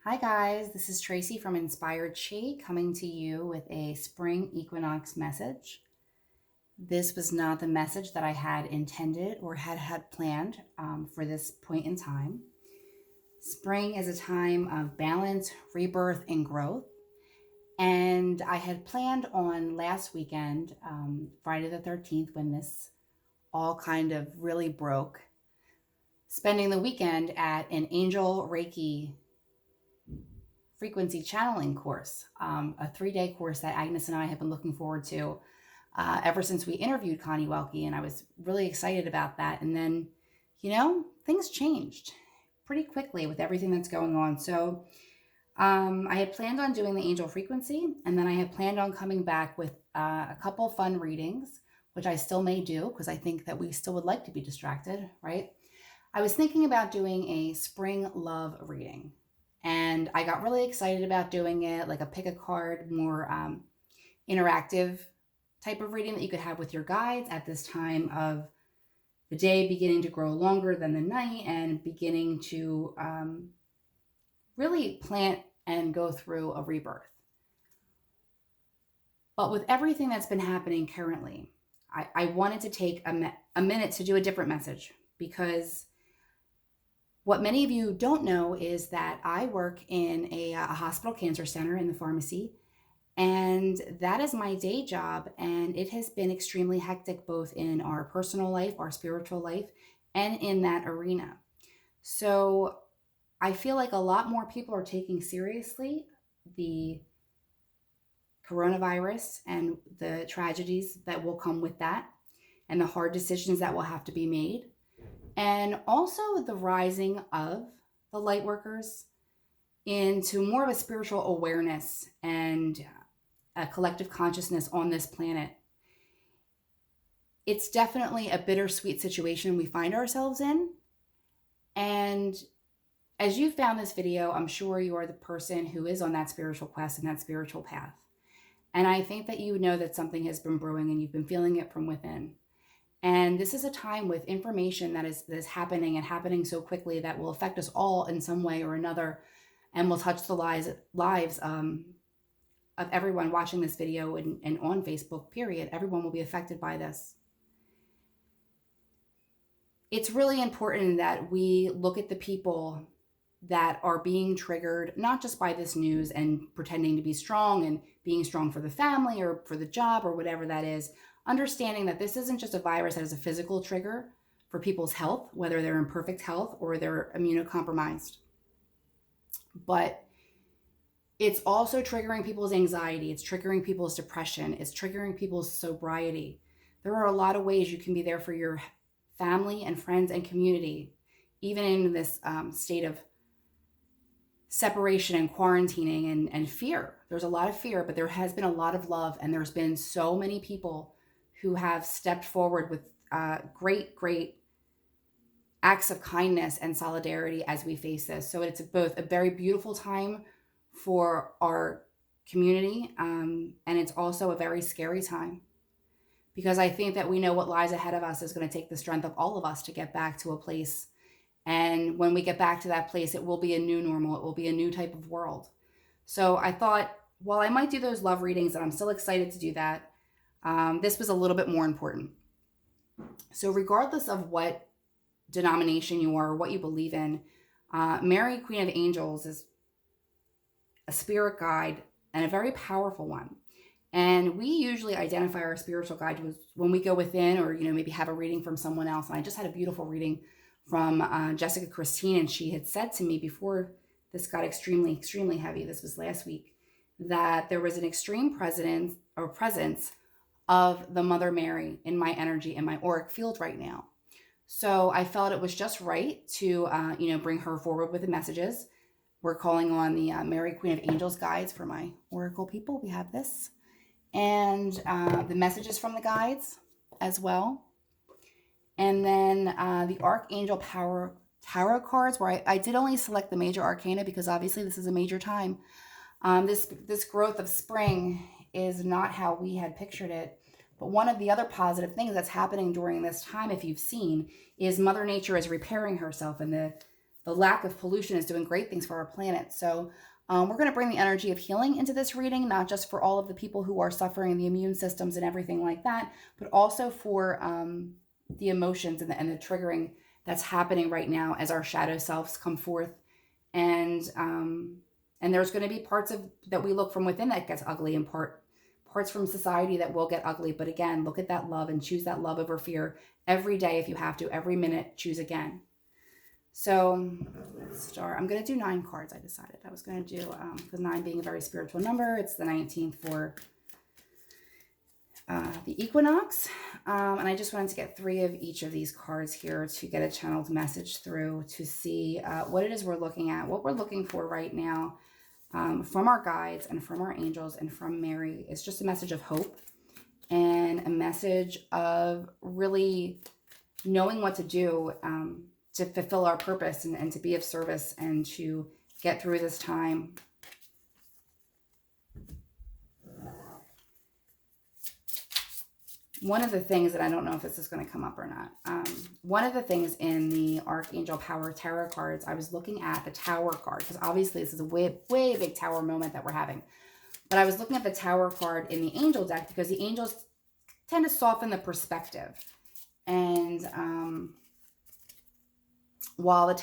Hi guys, this is Tracy from Inspired Chi coming to you with a spring equinox message. This was not the message that I had intended or had planned for this point in time. Spring is a time of balance, rebirth, and growth. And I had planned on last weekend, Friday the 13th, when this all kind of really broke, spending the weekend at an angel Reiki frequency channeling course, a 3-day course that Agnes and I have been looking forward to ever since we interviewed Connie Welke, and I was really excited about that. And then, things changed pretty quickly with everything that's going on. So I had planned on doing the angel frequency, and then I had planned on coming back with a couple fun readings, which I still may do because I think that we still would like to be distracted, right? I was thinking about doing a spring love reading, and I got really excited about doing it, like a pick a card, more interactive type of reading that you could have with your guides at this time of the day, beginning to grow longer than the night and beginning to really plant and go through a rebirth. But with everything that's been happening currently, I wanted to take a minute to do a different message, because what many of you don't know is that I work in a hospital cancer center in the pharmacy, and that is my day job. And it has been extremely hectic, both in our personal life, our spiritual life, and in that arena. So I feel like a lot more people are taking seriously the coronavirus and the tragedies that will come with that, and the hard decisions that will have to be made, and also the rising of the light workers into more of a spiritual awareness and a collective consciousness on this planet. It's definitely a bittersweet situation we find ourselves in. And as you found this video, I'm sure you are the person who is on that spiritual quest and that spiritual path. And I think that you know that something has been brewing and you've been feeling it from within. And this is a time with information that is happening, and happening so quickly, that will affect us all in some way or another, and will touch the lives of everyone watching this video and on Facebook, period. Everyone will be affected by this. It's really important that we look at the people that are being triggered, not just by this news and pretending to be strong and being strong for the family or for the job or whatever that is, understanding that this isn't just a virus that is a physical trigger for people's health, whether they're in perfect health or they're immunocompromised. But it's also triggering people's anxiety. It's triggering people's depression. It's triggering people's sobriety. There are a lot of ways you can be there for your family and friends and community, even in this state of separation and quarantining and fear. There's a lot of fear, but there has been a lot of love, and there's been so many people who have stepped forward with great acts of kindness and solidarity as we face this. So it's both a very beautiful time for our community, and it's also a very scary time, because I think that we know what lies ahead of us is going to take the strength of all of us to get back to a place. And when we get back to that place, it will be a new normal. It will be a new type of world. So I thought, while I might do those love readings, and I'm still excited to do that, this was a little bit more important. So regardless of what denomination you are or what you believe in, Mary, Queen of Angels, is a spirit guide, and a very powerful one. And we usually identify our spiritual guide when we go within, or maybe have a reading from someone else. And I just had a beautiful reading from Jessica Christine, and she had said to me before this got extremely heavy, this was last week, that there was an extreme presence of the Mother Mary in my energy, in my auric field right now. So I felt it was just right to bring her forward with the messages. We're calling on the Mary, Queen of Angels guides for my oracle people. We have this, and the messages from the guides as well. And then the Archangel Power Tarot cards, where I did only select the major arcana, because obviously this is a major time. This growth of spring is not how we had pictured it. But one of the other positive things that's happening during this time, if you've seen, is Mother Nature is repairing herself, and the lack of pollution is doing great things for our planet. So we're going to bring the energy of healing into this reading, not just for all of the people who are suffering the immune systems and everything like that, but also for the emotions and the triggering that's happening right now as our shadow selves come forth. And there's going to be parts of that we look from within that gets ugly, and parts from society that will get ugly. But again, look at that love and choose that love over fear every day if you have to. Every minute, choose again. So let's start. I'm going to do 9 cards. I decided I was going to do, because 9 being a very spiritual number, it's the 19th for the equinox. And I just wanted to get 3 of each of these cards here to get a channeled message through, to see what it is we're looking at, what we're looking for right now from our guides and from our angels and from Mary. It's just a message of hope and a message of really knowing what to do to fulfill our purpose and to be of service and to get through this time. One of the things that I don't know if this is going to come up or not. One of the things in the Archangel Power Tarot cards, I was looking at the Tower card, because obviously this is a way big Tower moment that we're having. But I was looking at the Tower card in the Angel deck because the angels tend to soften the perspective. And while the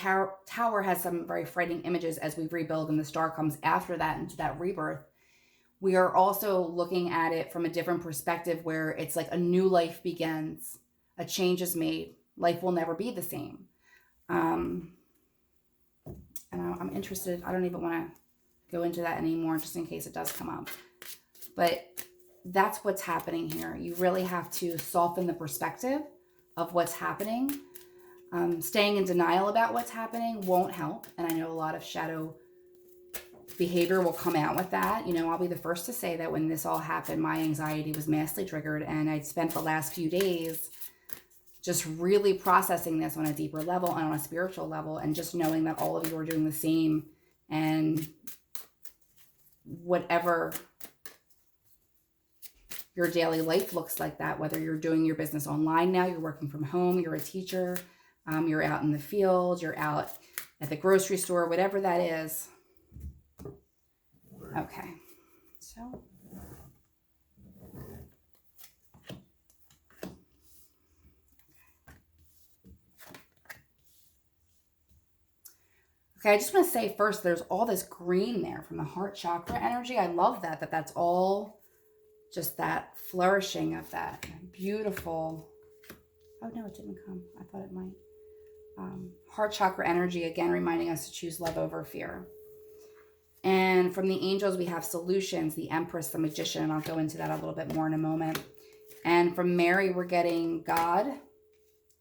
tower has some very frightening images as we rebuild and the star comes after that into that rebirth, we are also looking at it from a different perspective where it's like a new life begins, a change is made, life will never be the same. And I'm interested, I don't even want to go into that anymore just in case it does come up. But that's what's happening here. You really have to soften the perspective of what's happening. Staying in denial about what's happening won't help. And I know a lot of shadow behavior will come out with that. You know, I'll be the first to say that when this all happened, my anxiety was massively triggered, and I'd spent the last few days just really processing this on a deeper level and on a spiritual level, and just knowing that all of you are doing the same. And whatever your daily life looks like that, whether you're doing your business online now, you're working from home, you're a teacher, you're out in the field, you're out at the grocery store, whatever that is. Okay, so okay, I just want to say first, there's all this green there from the heart chakra energy. I love that that's all just that flourishing of that beautiful. Oh no, it didn't come. I thought it might. Heart chakra energy, again, reminding us to choose love over fear. And from the angels, we have solutions, the Empress, the Magician, and I'll go into that a little bit more in a moment. And from Mary, we're getting God,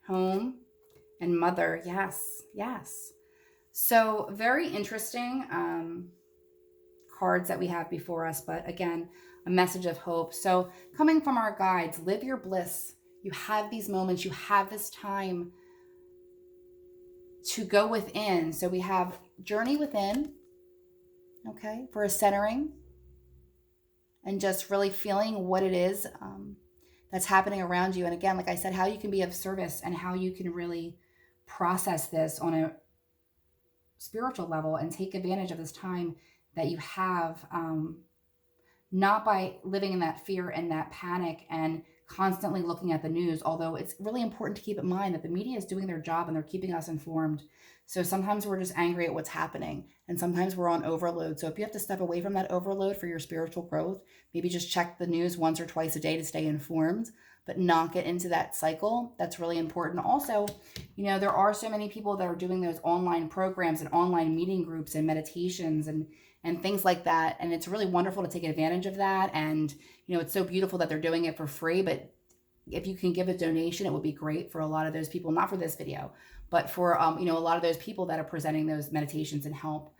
home, and mother. Yes, yes. So very interesting cards that we have before us, but again, a message of hope. So coming from our guides, live your bliss. You have these moments, you have this time to go within. So we have journey within, okay, for a centering and just really feeling what it is that's happening around you. And again, like I said, how you can be of service and how you can really process this on a spiritual level and take advantage of this time that you have, not by living in that fear and that panic and constantly looking at the news, although it's really important to keep in mind that the media is doing their job and they're keeping us informed. So sometimes we're just angry at what's happening, and sometimes we're on overload. So if you have to step away from that overload for your spiritual growth, maybe just check the news once or twice a day to stay informed, but not get into that cycle. That's really important. Also, you know, there are so many people that are doing those online programs and online meeting groups and meditations and things like that. And it's really wonderful to take advantage of that. And, you know, it's so beautiful that they're doing it for free, but if you can give a donation, it would be great for a lot of those people, not for this video, but for, you know, a lot of those people that are presenting those meditations and help.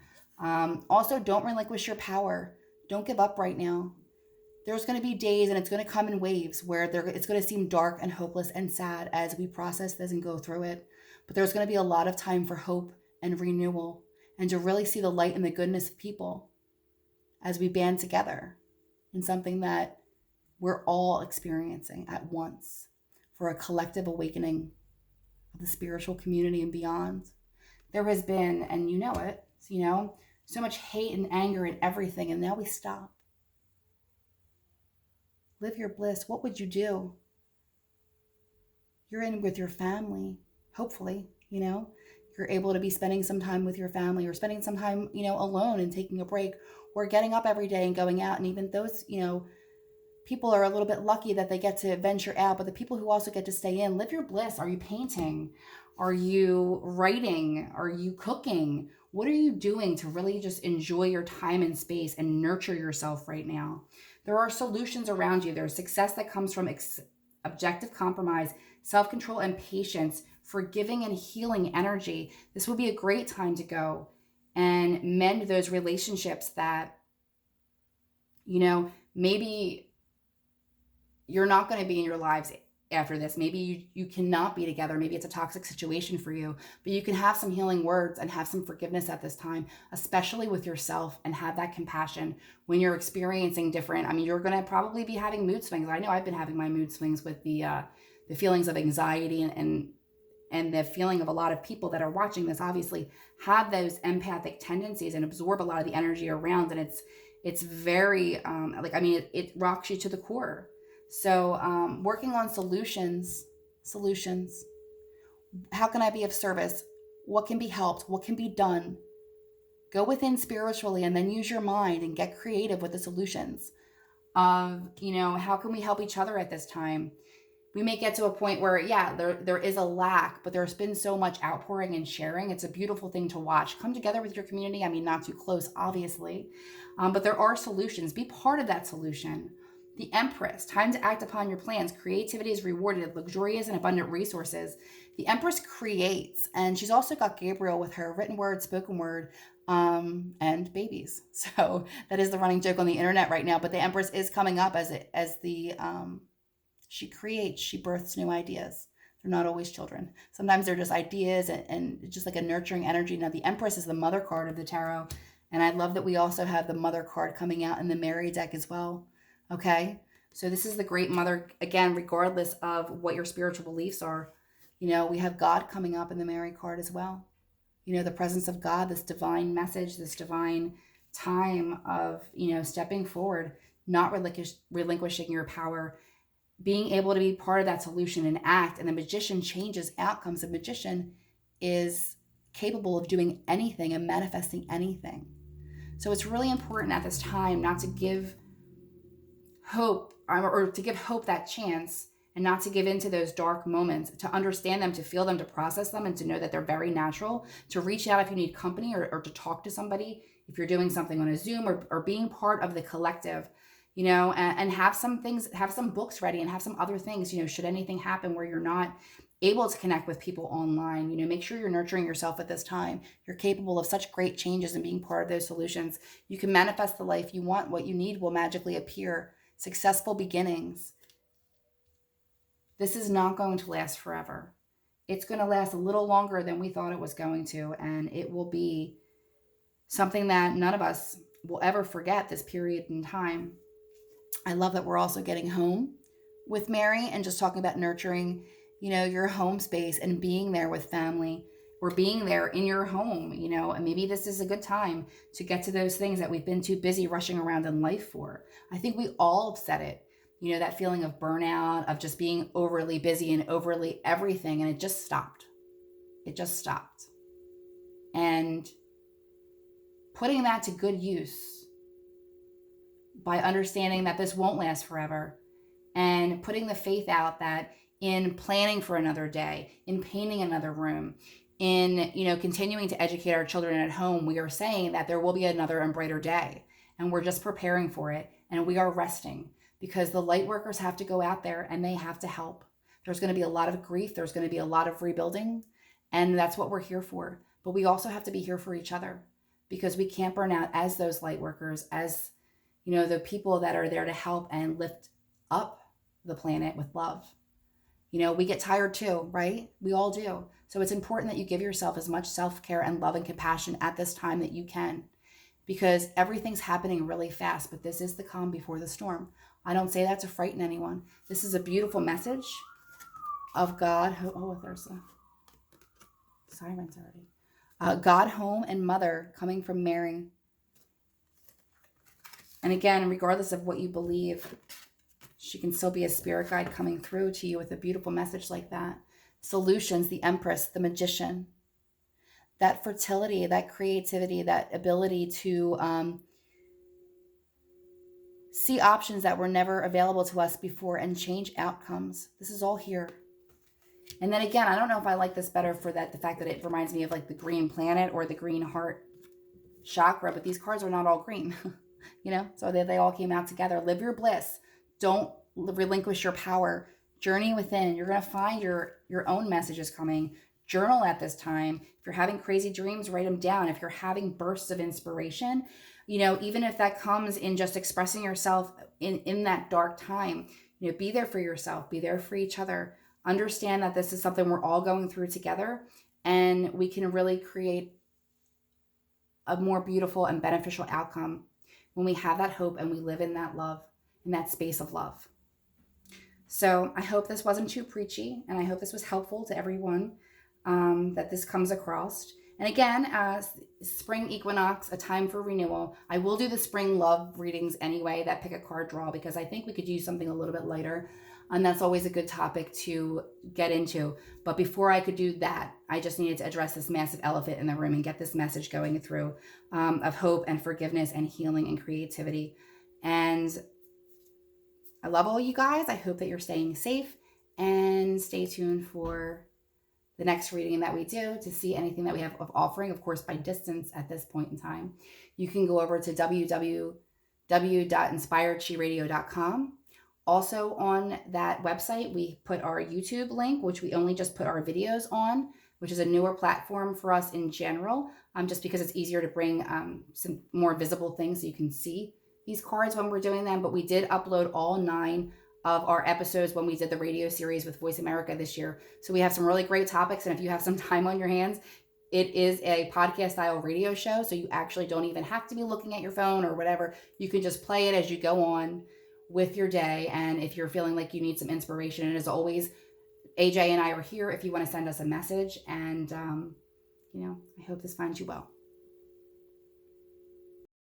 Also, don't relinquish your power. Don't give up right now. There's going to be days, and it's going to come in waves, where it's going to seem dark and hopeless and sad as we process this and go through it. But there's going to be a lot of time for hope and renewal, and to really see the light and the goodness of people as we band together in something that we're all experiencing at once, for a collective awakening of the spiritual community and beyond. there has been, and you know it, so much hate and anger and everything, and now we stop. Live your bliss. What would you do? You're in with your family, hopefully, you're able to be spending some time with your family, or spending some time, alone and taking a break, or getting up every day and going out. And even those, people are a little bit lucky that they get to venture out, but the people who also get to stay in, live your bliss. Are you painting? Are you writing? Are you cooking? What are you doing to really just enjoy your time and space and nurture yourself right now? There are solutions around you. There's success that comes from objective compromise, self-control, and patience, forgiving and healing energy. This will be a great time to go and mend those relationships that, maybe you're not going to be in your lives after this. Maybe you cannot be together. Maybe it's a toxic situation for you, but you can have some healing words and have some forgiveness at this time, especially with yourself, and have that compassion when you're experiencing different. I mean, you're going to probably be having mood swings. I know I've been having my mood swings with the feelings of anxiety, and the feeling of a lot of people that are watching this obviously have those empathic tendencies and absorb a lot of the energy around. And it's very, it rocks you to the core. So working on solutions. How can I be of service? What can be helped? What can be done? Go within spiritually, and then use your mind and get creative with the solutions of, how can we help each other at this time? We may get to a point where, there is a lack, but there's been so much outpouring and sharing. It's a beautiful thing to watch. Come together with your community. I mean, not too close, obviously, but there are solutions. Be part of that solution. The Empress, time to act upon your plans. Creativity is rewarded, luxurious and abundant resources. The Empress creates, and she's also got Gabriel with her, written word, spoken word, and babies. So that is the running joke on the internet right now. But the Empress is coming up she creates, she births new ideas. They're not always children. Sometimes they're just ideas and just like a nurturing energy. Now, the Empress is the mother card of the tarot. And I love that we also have the mother card coming out in the Mary deck as well. Okay, so this is the Great Mother, again, regardless of what your spiritual beliefs are. We have God coming up in the Mary card as well. The presence of God, this divine message, this divine time of, stepping forward, not relinquishing your power, being able to be part of that solution and act. And the Magician changes outcomes. The Magician is capable of doing anything and manifesting anything. So it's really important at this time not to give hope, or to give hope that chance, and not to give into those dark moments, to understand them, to feel them, to process them, and to know that they're very natural, to reach out if you need company, or to talk to somebody if you're doing something on a Zoom, or being part of the collective, and have some books ready, and have some other things, should anything happen where you're not able to connect with people online. Make sure you're nurturing yourself at this time. You're capable of such great changes, and being part of those solutions. You can manifest the life you want. What you need will magically appear. Successful beginnings. This is not going to last forever. It's going to last a little longer than we thought it was going to, and it will be something that none of us will ever forget, this period in time. I love that we're also getting home with Mary, and just talking about nurturing, your home space and being there with family, or being there in your home, and maybe this is a good time to get to those things that we've been too busy rushing around in life for. I think we all said it, that feeling of burnout, of just being overly busy and overly everything, and it just stopped. And putting that to good use by understanding that this won't last forever, and putting the faith out that in planning for another day, in painting another room, in continuing to educate our children at home, we are saying that there will be another and brighter day, and we're just preparing for it, and we are resting, because the light workers have to go out there and they have to help. There's going to be a lot of grief, there's going to be a lot of rebuilding, and that's what we're here for. But we also have to be here for each other, because we can't burn out as those light workers, as the people that are there to help and lift up the planet with love. We get tired too, right? We all do. So it's important that you give yourself as much self-care and love and compassion at this time that you can, because everything's happening really fast, but this is the calm before the storm. I don't say that to frighten anyone. This is a beautiful message of God. Oh, there's the sirens already. God, home, and mother coming from Mary. And again, regardless of what you believe, she can still be a spirit guide coming through to you with a beautiful message like that. Solutions, the Empress, the Magician. That fertility, that creativity, that ability to see options that were never available to us before and change outcomes. This is all here. And then again, I don't know if I like this better for that, the fact that it reminds me of like the green planet or the green heart chakra, but these cards are not all green, you know? So they all came out together. Live your bliss. Don't relinquish your power. Journey within. You're going to find your own messages coming. Journal at this time. If you're having crazy dreams, write them down. If you're having bursts of inspiration, you know, even if that comes in just expressing yourself in that dark time, you know, be there for yourself, be there for each other. Understand that this is something we're all going through together, and we can really create a more beautiful and beneficial outcome when we have that hope and we live in that love, in that space of love. So I hope this wasn't too preachy, and I hope this was helpful to everyone, that this comes across. And again, spring equinox, a time for renewal. I will do the spring love readings anyway, that pick a card draw, because I think we could use something a little bit lighter. And that's always a good topic to get into. But before I could do that, I just needed to address this massive elephant in the room and get this message going through, of hope and forgiveness and healing and creativity. And I love all you guys. I hope that you're staying safe, and stay tuned for the next reading that we do to see anything that we have of offering, of course, by distance at this point in time. You can go over to www.inspiredchiradio.com. Also on that website, we put our YouTube link, which we only just put our videos on, which is a newer platform for us in general, just because it's easier to bring some more visible things so you can see these cards when we're doing them. But we did upload all 9 of our episodes when we did the radio series with Voice America this year. So we have some really great topics. And if you have some time on your hands, it is a podcast style radio show. So you actually don't even have to be looking at your phone or whatever. You can just play it as you go on with your day. And if you're feeling like you need some inspiration, and as always, AJ and I are here if you want to send us a message. And, you know, I hope this finds you well.